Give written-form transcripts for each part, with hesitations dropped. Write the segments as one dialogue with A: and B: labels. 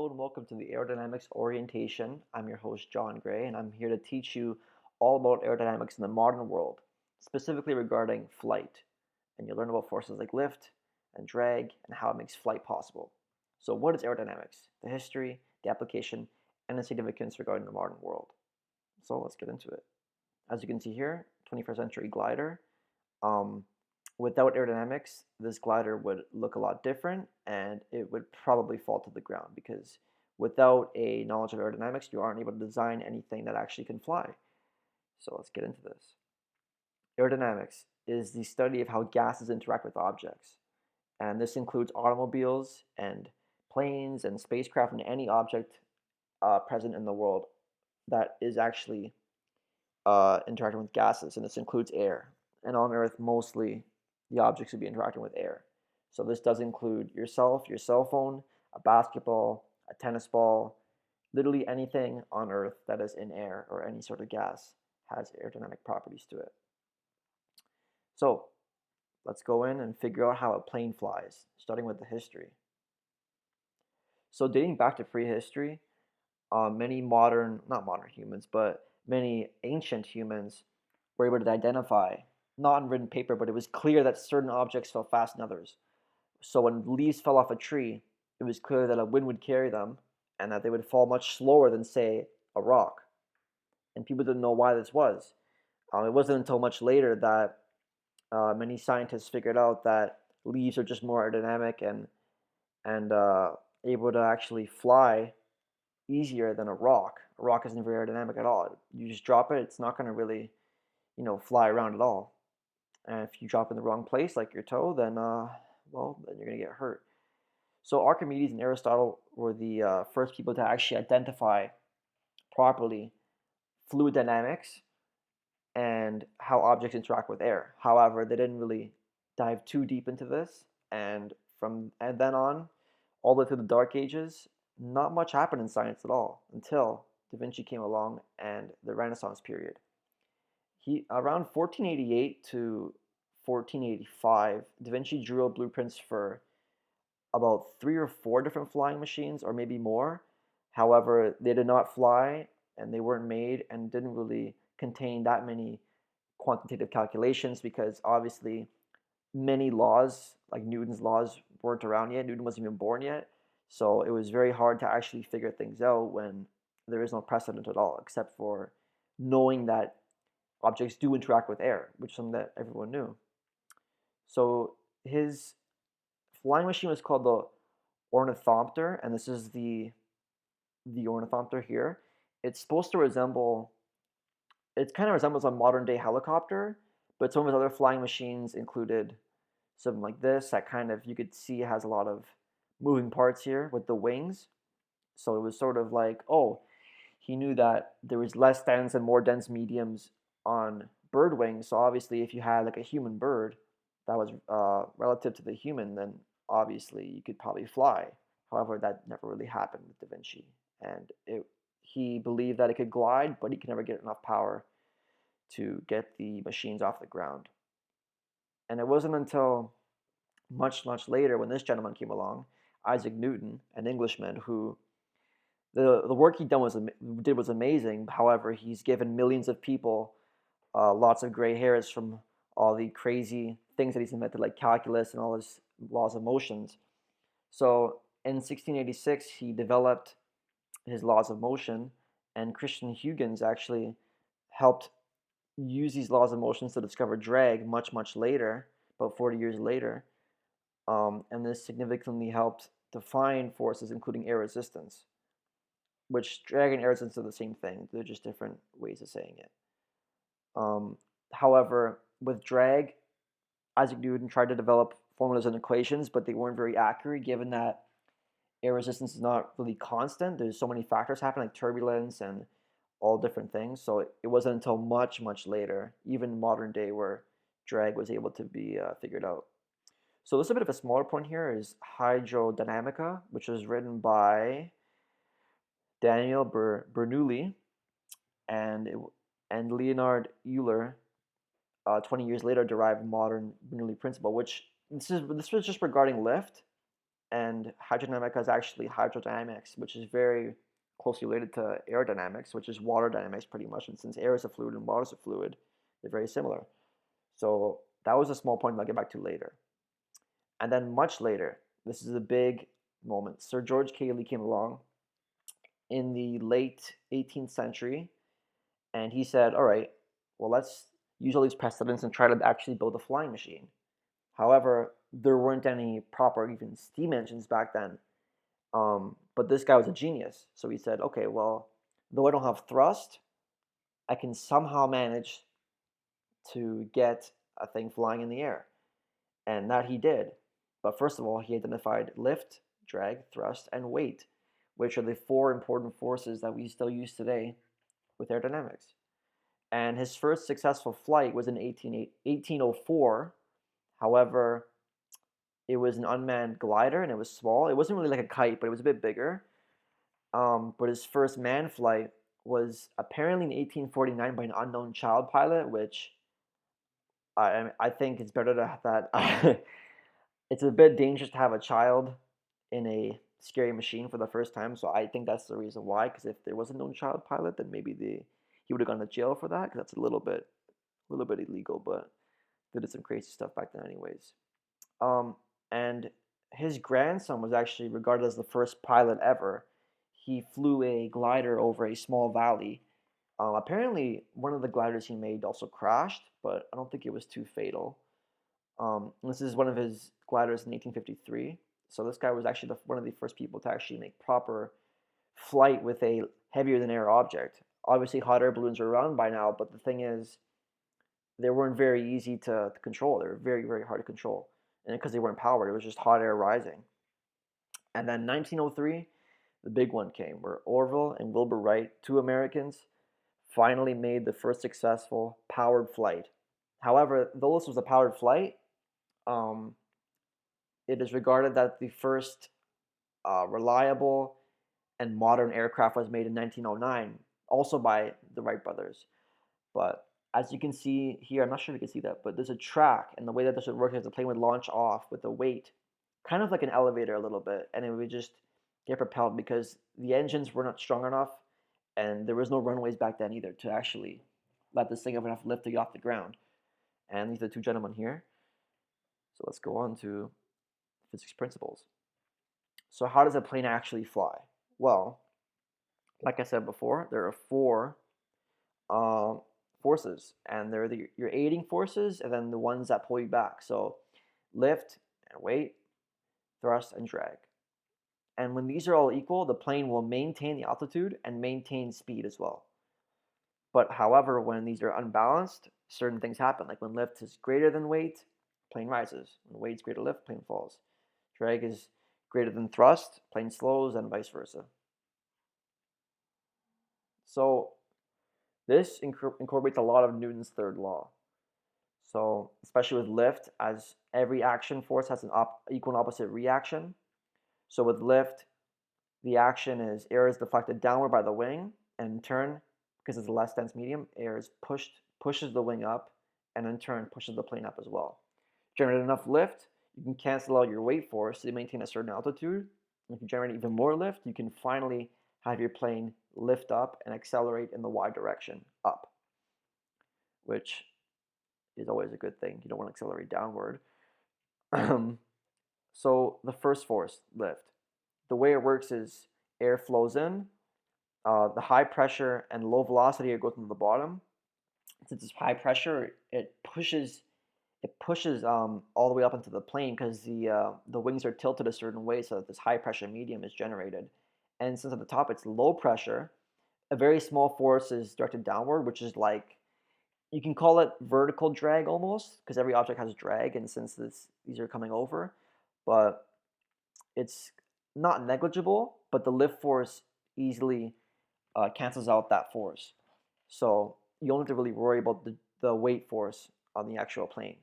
A: and welcome to the Aerodynamics Orientation. I'm your host, John Gray, and I'm here to teach you all about aerodynamics in the modern world, specifically regarding flight. And you'll learn about forces like lift and drag and how it makes flight possible. So, what is aerodynamics? The history, the application, and the significance regarding the modern world. So, let's get into it. As you can see here, 21st century glider. Um, Without aerodynamics, this glider would look a lot different and it would probably fall to the ground because without a knowledge of aerodynamics, you aren't able to design anything that actually can fly. So let's get into this. Aerodynamics is the study of how gases interact with objects, and this includes automobiles and planes and spacecraft and any object present in the world that is actually interacting with gases, and this includes air. And on Earth, mostly the objects would be interacting with air. So this does include yourself, your cell phone, a basketball, a tennis ball, literally anything on Earth that is in air or any sort of gas has aerodynamic properties to it. So let's go in and figure out how a plane flies, starting with the history. So dating back to prehistory, many not modern humans, but many ancient humans were able to identify, not on written paper, but it was clear that certain objects fell faster than others. So when leaves fell off a tree, it was clear that a wind would carry them and that they would fall much slower than, say, a rock. And people didn't know why this was. It wasn't until much later that many scientists figured out that leaves are just more aerodynamic and able to actually fly easier than a rock. A rock isn't very aerodynamic at all. You just drop it, it's not going to really, fly around at all. And if you drop in the wrong place, like your toe, then then you're going to get hurt. So Archimedes and Aristotle were the first people to actually identify properly fluid dynamics and how objects interact with air. However, they didn't really dive too deep into this, and then on, all the way through the Dark Ages, not much happened in science at all until Da Vinci came along and the Renaissance period. He around 1488 to 1485, Da Vinci drew up blueprints for about 3 or 4 different flying machines, or maybe more. However, they did not fly and they weren't made and didn't really contain that many quantitative calculations because obviously many laws, like Newton's laws, weren't around yet. Newton wasn't even born yet. So it was very hard to actually figure things out when there is no precedent at all, except for knowing that objects do interact with air, which is something that everyone knew. So his flying machine was called the ornithopter, and this is the ornithopter here. It's supposed to resemble, it kind of resembles a modern day helicopter, but some of his other flying machines included something like this that kind of you could see has a lot of moving parts here with the wings. So it was sort of like, oh, he knew that there was less dense and more dense mediums on bird wings. So obviously, if you had like a human bird that was relative to the human, then obviously you could probably fly. However, that never really happened with Da Vinci, and he believed that it could glide, but he could never get enough power to get the machines off the ground. And it wasn't until much later when this gentleman came along, Isaac Newton, an Englishman, who the work he did was amazing. However, he's given millions of people lots of gray hairs from all the crazy things that he's invented, like calculus and all his laws of motions. So in 1686, he developed his laws of motion, and Christian Huygens actually helped use these laws of motion to discover drag much later, about 40 years later. And this significantly helped define forces, including air resistance, which drag and air resistance are the same thing. They're just different ways of saying it. However, with drag, Isaac Newton tried to develop formulas and equations, but they weren't very accurate given that air resistance is not really constant. There's so many factors happening, like turbulence and all different things. So it wasn't until much later, even modern day, where drag was able to be figured out. So this is a bit of a smaller point here is Hydrodynamica, which was written by Daniel Bernoulli and Leonard Euler 20 years later derived modern Bernoulli principle, which this was just regarding lift. and hydrodynamics is actually hydrodynamics, which is very closely related to aerodynamics, which is water dynamics pretty much. And since air is a fluid and water is a fluid, they're very similar. So that was a small point I'll get back to later. And then much later, this is a big moment. Sir George Cayley came along in the late 18th century, and he said, all right, well, let's use all these precedents and try to actually build a flying machine. However, there weren't any proper even steam engines back then. But this guy was a genius. So he said, okay, well, though I don't have thrust, I can somehow manage to get a thing flying in the air. And that he did. But first of all, he identified lift, drag, thrust, and weight, which are the four important forces that we still use today with aerodynamics. And his first successful flight was in 1804. However, it was an unmanned glider, and it was small. It wasn't really like a kite, but it was a bit bigger. But his first manned flight was apparently in 1849 by an unknown child pilot, which I think it's better to have that. It's a bit dangerous to have a child in a scary machine for the first time, so I think that's the reason why. Because if there was a known child pilot, then maybe he would have gone to jail for that, because that's a little bit illegal. But they did some crazy stuff back then, anyways. And his grandson was actually regarded as the first pilot ever. He flew a glider over a small valley. Apparently, one of the gliders he made also crashed, but I don't think it was too fatal. This is one of his gliders in 1853. So this guy was actually one of the first people to actually make proper flight with a heavier than air object. Obviously, hot air balloons are around by now, but the thing is, they weren't very easy to control. They were very, very hard to control. And because they weren't powered, it was just hot air rising. And then 1903, the big one came, where Orville and Wilbur Wright, two Americans, finally made the first successful powered flight. However, though this was a powered flight, it is regarded that the first reliable and modern aircraft was made in 1909, also by the Wright brothers. But as you can see here, I'm not sure if you can see that, but there's a track, and the way that this would work is the plane would launch off with a weight, kind of like an elevator a little bit, and it would just get propelled because the engines were not strong enough, and there was no runways back then either to actually let this thing have enough lift to get off the ground. And these are the two gentlemen here. So let's go on to physics principles. So how does a plane actually fly? Well, like I said before, there are four forces, and they're your aiding forces, and then the ones that pull you back. So lift and weight, thrust and drag. And when these are all equal, the plane will maintain the altitude and maintain speed as well. But however, when these are unbalanced, certain things happen. Like when lift is greater than weight, plane rises. When weight is greater than lift, plane falls. Drag is greater than thrust, plane slows, and vice versa. So this incorporates a lot of Newton's third law. So especially with lift, as every action force has an equal and opposite reaction. So with lift, the action is air is deflected downward by the wing, and in turn, because it's a less dense medium, air is pushes the wing up, and in turn pushes the plane up as well. Generate enough lift, you can cancel out your weight force to maintain a certain altitude. And if you generate even more lift, you can finally have your plane lift up and accelerate in the y direction, up, which is always a good thing. You don't want to accelerate downward. So the first force, lift. The way it works is air flows in, the high pressure and low velocity air goes into the bottom. Since it's high pressure, it pushes all the way up into the plane because the wings are tilted a certain way so that this high pressure medium is generated. And since at the top it's low pressure, a very small force is directed downward, which is like, you can call it vertical drag almost, because every object has drag, and since these are coming over, but it's not negligible, but the lift force easily cancels out that force. So you don't have to really worry about the weight force on the actual plane.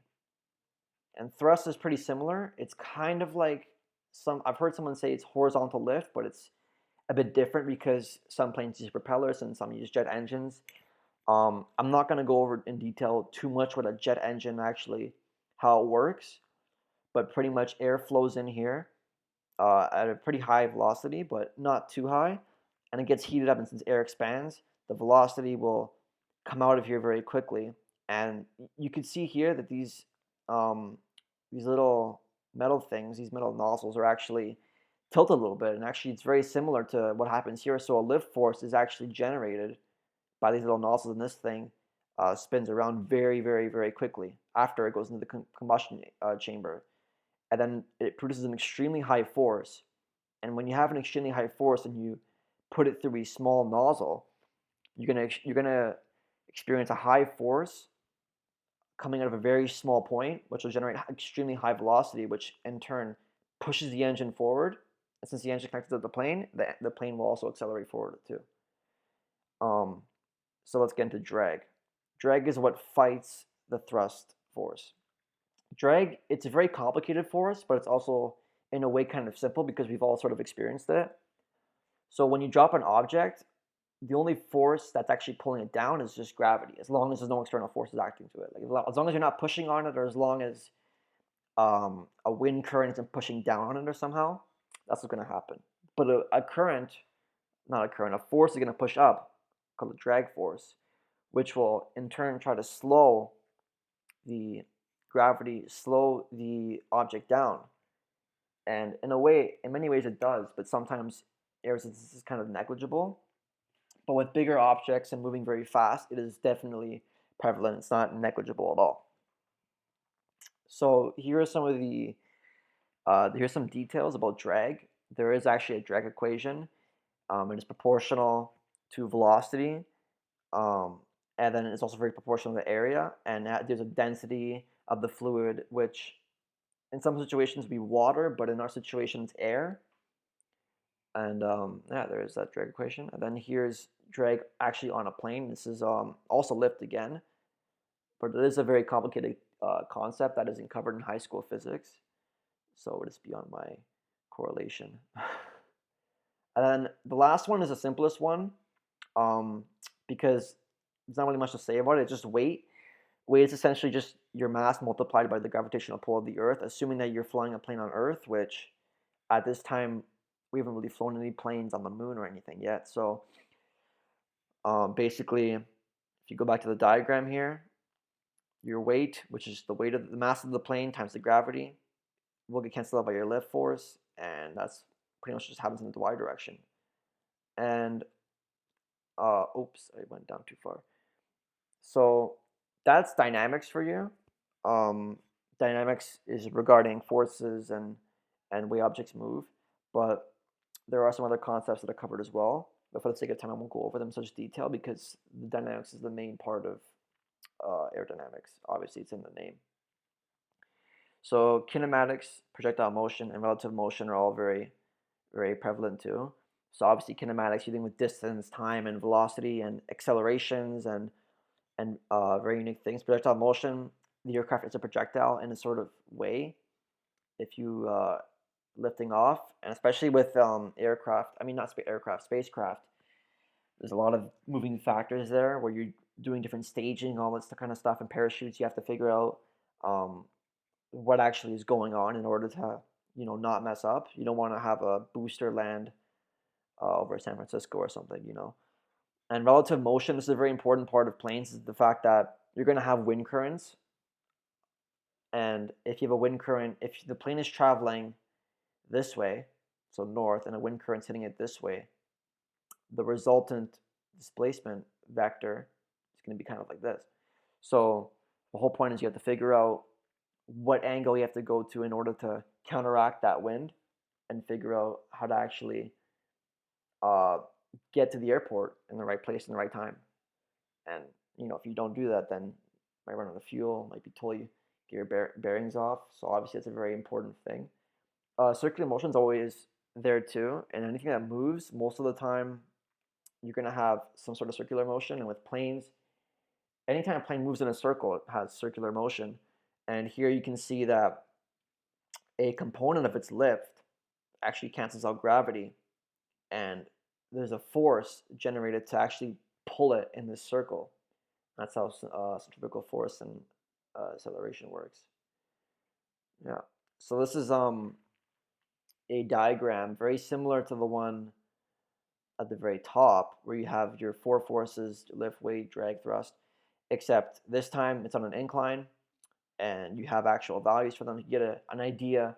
A: And thrust is pretty similar. It's kind of like I've heard someone say it's horizontal lift, but it's a bit different because some planes use propellers and some use jet engines. I'm not going to go over in detail too much what a jet engine actually, how it works, but pretty much air flows in here, at a pretty high velocity, but not too high, and it gets heated up, and since air expands, the velocity will come out of here very quickly. And you can see here that um, these little metal things, these metal nozzles, are actually tilted a little bit, and actually it's very similar to what happens here. So a lift force is actually generated by these little nozzles, and this thing spins around very, very, very quickly after it goes into the combustion chamber, and then it produces an extremely high force. And when you have an extremely high force and you put it through a small nozzle, you're gonna experience a high force coming out of a very small point, which will generate extremely high velocity, which in turn pushes the engine forward. And since the engine connected to the plane, the plane will also accelerate forward too. Um, so let's get into drag. Drag is what fights the thrust force. Drag, it's a very complicated force, but it's also in a way kind of simple because we've all sort of experienced it. So when you drop an object, the only force that's actually pulling it down is just gravity, as long as there's no external forces acting to it. Like as long as you're not pushing on it, or as long as a wind current isn't pushing down on it or somehow, that's what's going to happen. But a current, not a current, a force is going to push up, called a drag force, which will in turn try to slow the gravity, slow the object down. And in a way, in many ways it does, but sometimes air resistance is kind of negligible. But with bigger objects and moving very fast, it is definitely prevalent. It's not negligible at all. So here are some of here's some details about drag. There is actually a drag equation. It is proportional to velocity, um, and then it's also very proportional to the area. And there's a density of the fluid, which in some situations would be water, but in our situation it's air. And yeah, there's that drag equation. And then here's drag actually on a plane. This is also lift again, but it is a very complicated concept that isn't covered in high school physics. So it is beyond my correlation. And then the last one is the simplest one, um, because there's not really much to say about it. It's just weight. Weight is essentially just your mass multiplied by the gravitational pull of the Earth, assuming that you're flying a plane on Earth, which at this time we haven't really flown any planes on the moon or anything yet. So basically, if you go back to the diagram here, your weight, which is the weight of the mass of the plane times the gravity, will get canceled out by your lift force, and that's pretty much just happens in the y direction. And oops, I went down too far. So that's dynamics for you. Um, Dynamics is regarding forces and way objects move, but there are some other concepts that are covered as well. But for the sake of time, I won't go over them in such detail because the dynamics is the main part of aerodynamics. Obviously, it's in the name. So kinematics, projectile motion, and relative motion are all very, very prevalent too. So obviously kinematics, you're dealing with distance, time, and velocity, and accelerations, and very unique things. Projectile motion, the aircraft is a projectile in a sort of way. If you lifting off, and especially with aircraft, I mean not aircraft, spacecraft, there's a lot of moving factors there where you're doing different staging, all this kind of stuff, and parachutes. You have to figure out um, what actually is going on in order to not mess up. You don't want to have a booster land over San Francisco or something. And relative motion, this is a very important part of planes, is the fact that you're going to have wind currents. And if you have a wind current, if the plane is traveling this way, so north, and a wind current's hitting it this way, the resultant displacement vector is going to be kind of like this. So the whole point is you have to figure out what angle you have to go to in order to counteract that wind and figure out how to actually get to the airport in the right place in the right time. And if you don't do that, then you might run out of fuel, might be told you get your bearings off. So obviously, it's a very important thing. Circular motion is always there too, and anything that moves, most of the time, you're gonna have some sort of circular motion. And with planes, anytime a plane moves in a circle, it has circular motion. And here you can see that a component of its lift actually cancels out gravity, and there's a force generated to actually pull it in this circle. That's how centrifugal force and acceleration works. Yeah. So this is a diagram very similar to the one at the very top, where you have your four forces: lift, weight, drag, thrust, except this time it's on an incline and you have actual values for them. You get an idea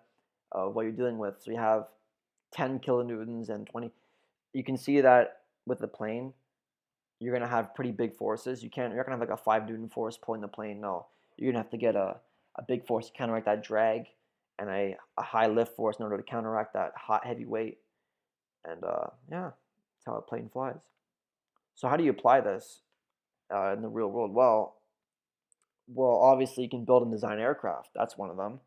A: of what you're dealing with. So you have 10 kilonewtons and 20. You can see that with the plane, you're going to have pretty big forces. You're not going to have like a 5 Newton force pulling the plane. No, you're going to have to get a big force to counteract that drag, and a high lift force in order to counteract that hot, heavy weight. And yeah, that's how a plane flies. So how do you apply this in the real world? Well, obviously you can build and design aircraft. That's one of them.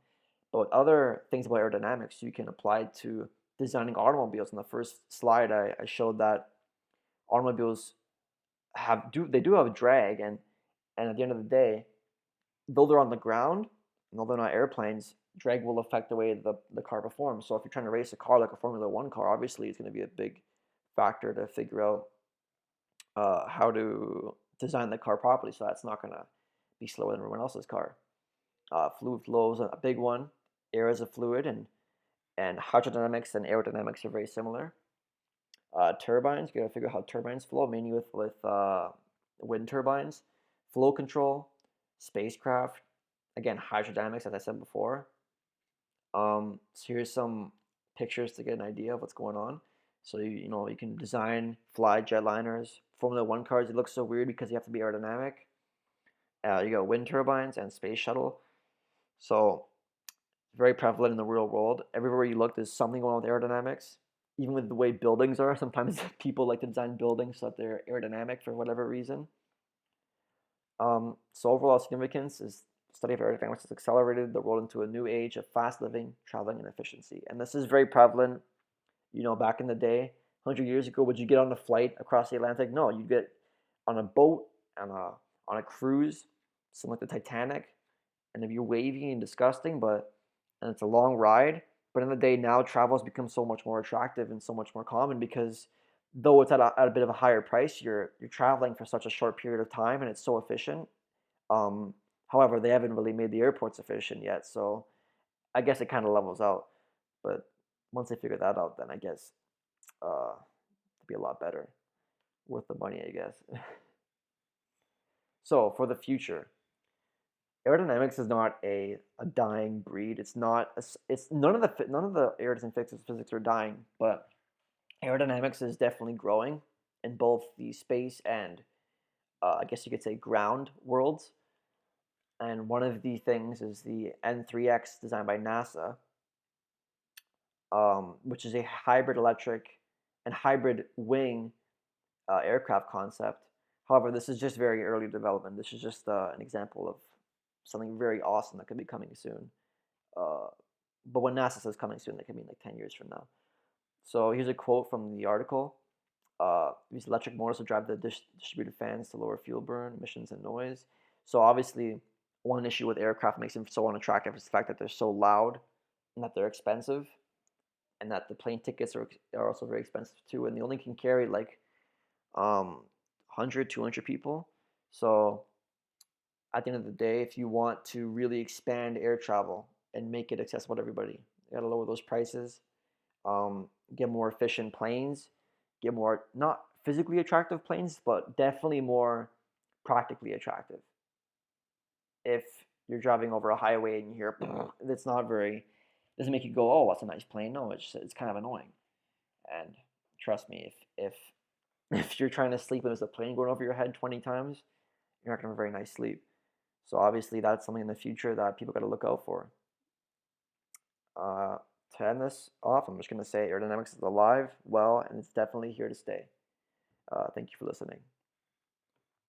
A: But with other things about aerodynamics, you can apply to designing automobiles. In the first slide, I showed that automobiles they do have a drag, and at the end of the day, though they're on the ground, and though they're not airplanes, drag will affect the way the car performs. So if you're trying to race a car like a Formula One car, obviously it's going to be a big factor to figure out how to design the car properly, so that's not going to be slower than everyone else's car. Fluid flow is a big one. Air is a fluid, and hydrodynamics and aerodynamics are very similar. Turbines, you got to figure out how turbines flow, mainly with wind turbines. Flow control, spacecraft, again, hydrodynamics, as I said before. So here's some pictures to get an idea of what's going on. So you can design, fly jetliners. Formula One cars, it looks so weird because you have to be aerodynamic. You got wind turbines and space shuttle. So very prevalent in the real world. Everywhere you look, there's something going on with aerodynamics. Even with the way buildings are, sometimes people like to design buildings so that they're aerodynamic for whatever reason. So overall significance is the study of aerodynamics has accelerated the world into a new age of fast living, traveling, and efficiency. And this is very prevalent. Back in the day, 100 years ago, would you get on a flight across the Atlantic? No, you'd get on a boat, on a cruise, something like the Titanic, and it'd be wavy and disgusting, and it's a long ride. But in the day now, travel has become so much more attractive and so much more common because though it's at a bit of a higher price, you're traveling for such a short period of time and it's so efficient. However, they haven't really made the airports efficient yet, so I guess it kind of levels out. But once they figure that out, then I guess it'd be a lot better, worth the money, I guess. So for the future, aerodynamics is not a dying breed. It's not. It's none of the aerodynamics physics are dying, but aerodynamics is definitely growing in both the space and I guess you could say ground worlds. And one of the things is the N3X designed by NASA, which is a hybrid electric and hybrid wing aircraft concept. However, this is just very early development. This is just an example of something very awesome that could be coming soon. Uh, but when NASA says coming soon, they could mean like 10 years from now. So here's a quote from the article. These electric motors will drive the distributed fans to lower fuel burn, emissions, and noise. So obviously, one issue with aircraft makes them so unattractive is the fact that they're so loud and that they're expensive, and that the plane tickets are also very expensive too, and they only can carry like 100, 200 people. So at the end of the day, if you want to really expand air travel and make it accessible to everybody, you got to lower those prices, get more efficient planes, get more not physically attractive planes, but definitely more practically attractive. If you're driving over a highway and you hear it's not very doesn't make you go, oh, that's a nice plane. No, it's kind of annoying. And trust me, if if you're trying to sleep and there's a plane going over your head 20 times, you're not gonna have a very nice sleep. So obviously that's something in the future that people got to look out for. Uh, to end this off, I'm just gonna say aerodynamics is alive, well, and it's definitely here to stay. Thank you for listening.